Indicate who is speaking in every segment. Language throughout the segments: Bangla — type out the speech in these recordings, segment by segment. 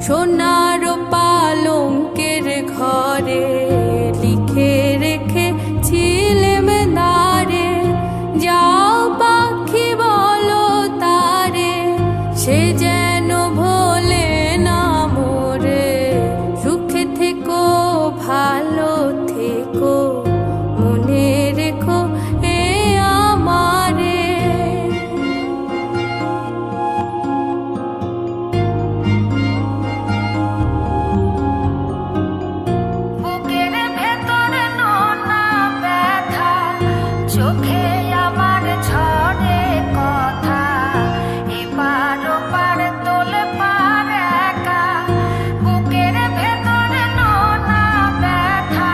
Speaker 1: সোনার পালঙ্কের ঘরে লিখে রেখেছিলেম নারে, যাও পাখি বলো তারে, সে যেন ভোলে না মোরে। সুখে থেকো ভালো থেকো, মনে রেখো এ আমারে। বুকের ভেতরে নোনা ব্যথা, চোখে আমার ঝরে কথা, এপার ওপার তোলে পার একা। বুকের ভেতরে নোনা ব্যথা,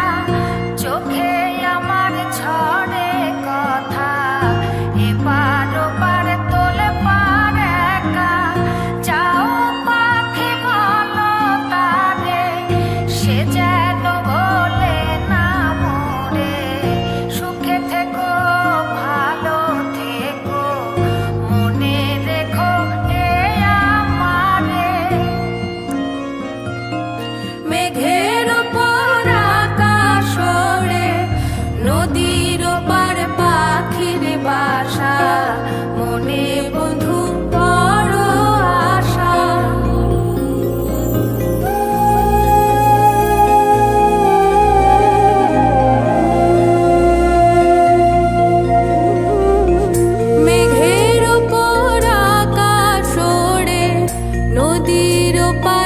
Speaker 1: চোখে আমার ঝরে কথা, এপার ওপার তোলে পার একা। যাও পাখি বলো তারে, সে যেন ভোলে না মোরে। সুখে থেকো ভালো থেকো, মনে রেখো এ আমারে। মেঘের ওপর আকাশ ওড়ে, নদীর ওপার পাখির বাসা, মনে বন্ধু বড় আশা। মেঘের ওপর আকাশ ওড়ে, নদীর ওপার